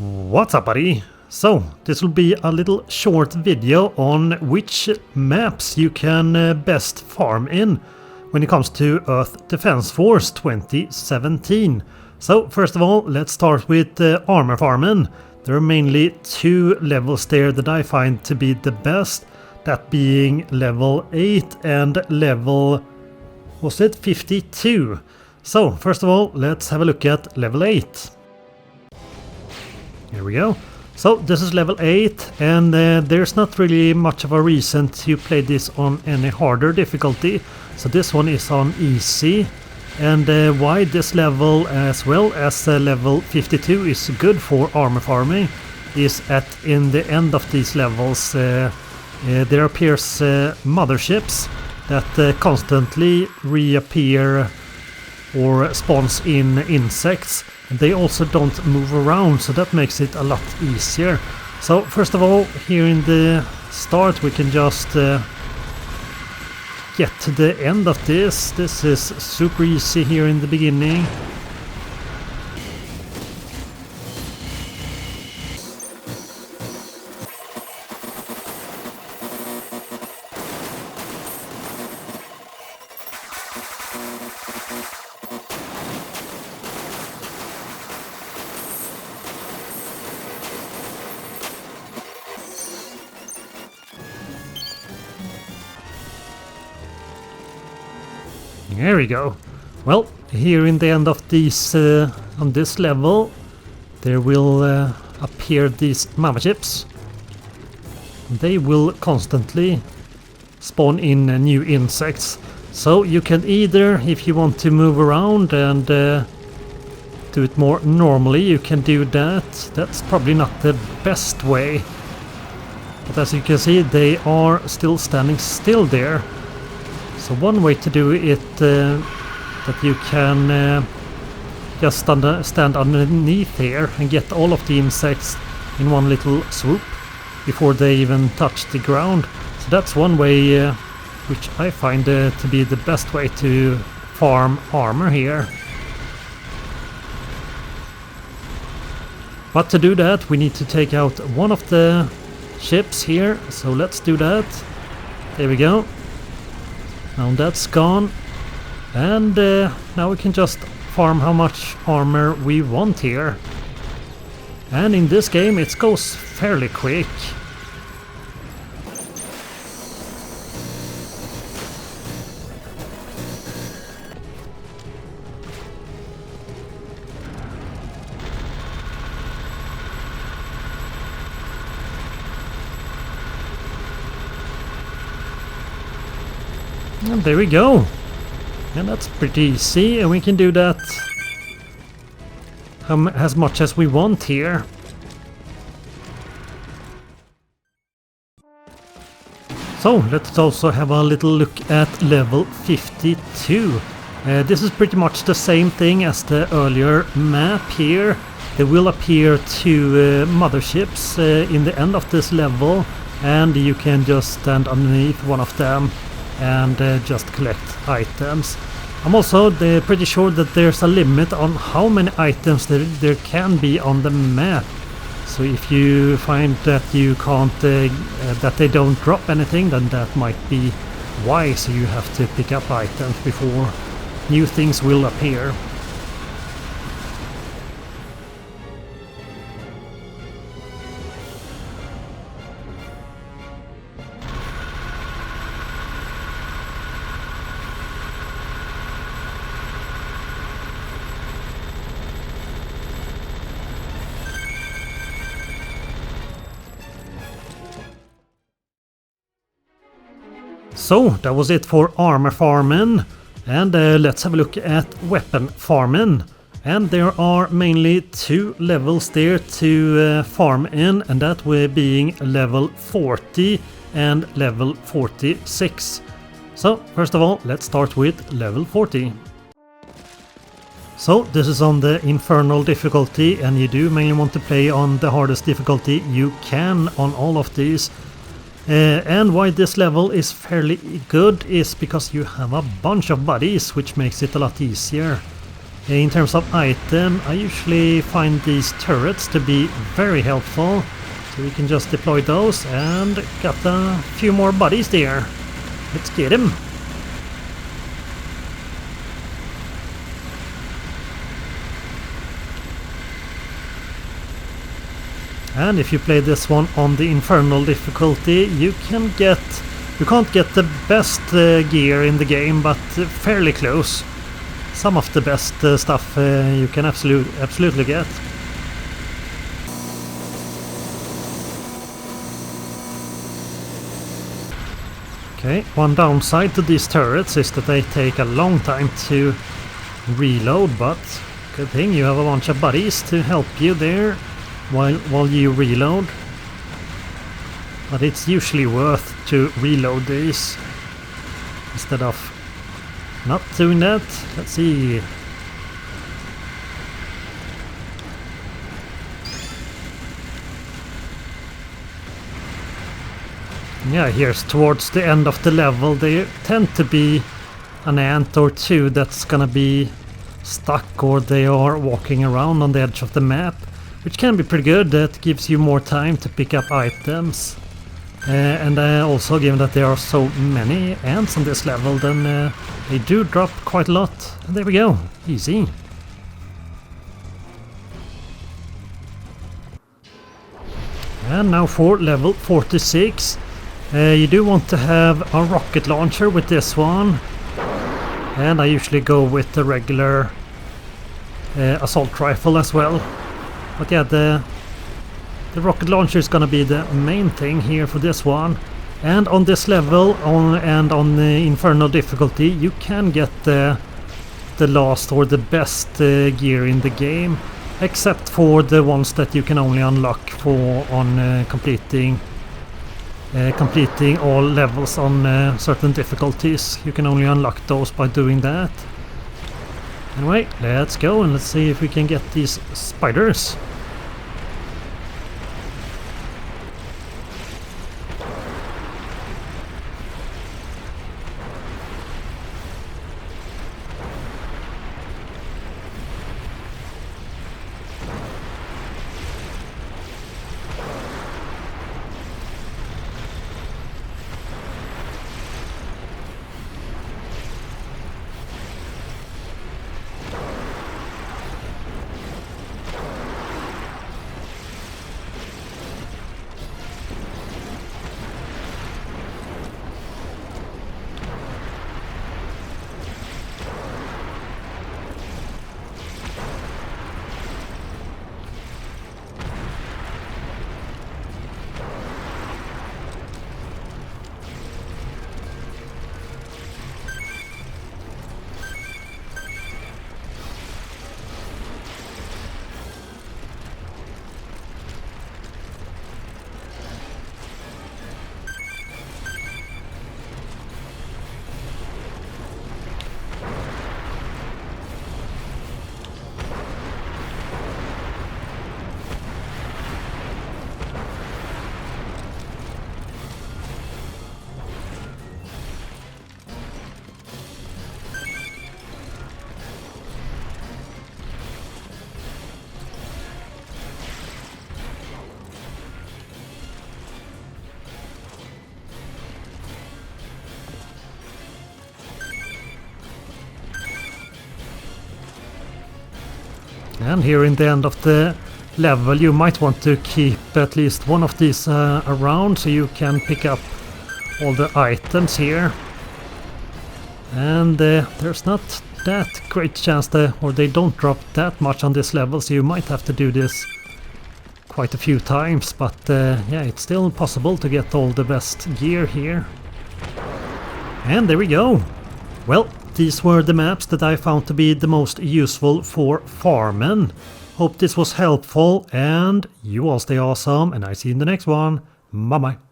What's up, buddy? So, this will be a little short video on which maps you can best farm in when it comes to Earth Defense Force 2017. So, first of all, let's start with armor farming. There are mainly two levels there that I find to be the best, that being level 8 and level, was it 52? So, first of all, let's have a look at level 8. Here we go. So this is level 8, and there's not really much of a reason to play this on any harder difficulty. So this one is on easy, and why this level as well as level 52 is good for armor farming is at in the end of these levels there appears motherships that constantly reappear or spawns in insects. They also don't move around, so that makes it a lot easier. So first of all, here in the start we can just get to the end of this. This is super easy here in the beginning. There we go. Well, here in the end of these, on this level, there will appear these motherships. They will constantly spawn in new insects. So you can either, if you want to move around and do it more normally, you can do that. That's probably not the best way. But as you can see, they are still standing still there. So one way to do it that you can just stand underneath here and get all of the insects in one little swoop before they even touch the ground. So that's one way which I find to be the best way to farm armor here. But to do that we need to take out one of the ships here, so let's do that. There we go. Now that's gone, and now we can just farm how much armor we want here. And in this game it goes fairly quick. And there we go. And that's pretty easy, and we can do that as much as we want here. So let's also have a little look at level 52. This is pretty much the same thing as the earlier map here. There will appear two motherships in the end of this level, and you can just stand underneath one of them and just collect items. I'm also pretty sure that there's a limit on how many items there can be on the map. So if you find that you can't, that they don't drop anything, then that might be why. So you have to pick up items before new things will appear. So that was it for armor farming, and let's have a look at weapon farming. And there are mainly two levels there to farm in, and that way being level 40 and level 46. So first of all, let's start with level 40. So this is on the Infernal difficulty, and you do mainly want to play on the hardest difficulty you can on all of these. And why this level is fairly good is because you have a bunch of buddies, which makes it a lot easier. In terms of item, I usually find these turrets to be very helpful. So we can just deploy those and got a few more buddies there. Let's get him. And if you play this one on the Infernal difficulty, you can't get the best gear in the game, but fairly close. Some of the best stuff you can absolutely get. Okay, one downside to these turrets is that they take a long time to reload, but good thing you have a bunch of buddies to help you there while you reload. But it's usually worth to reload these instead of not doing that. Let's see. Yeah, here's towards the end of the level there tend to be an ant or two that's gonna be stuck, or they are walking around on the edge of the map, which can be pretty good. That gives you more time to pick up items. And also, given that there are so many ants on this level, then they do drop quite a lot. And there we go, easy. And now for level 46. You do want to have a rocket launcher with this one. And I usually go with the regular assault rifle as well. But yeah, the rocket launcher is gonna be the main thing here for this one. And on this level, on the Inferno difficulty, you can get the last or the best gear in the game, except for the ones that you can only unlock on completing all levels on certain difficulties. You can only unlock those by doing that. Anyway, let's go and let's see if we can get these spiders. And here in the end of the level you might want to keep at least one of these around, so you can pick up all the items here. And there's not that great chance or they don't drop that much on this level, so you might have to do this quite a few times, but yeah, it's still possible to get all the best gear here. And there we go. Well, these were the maps that I found to be the most useful for farming. Hope this was helpful, and you all stay awesome, and I see you in the next one. Bye bye.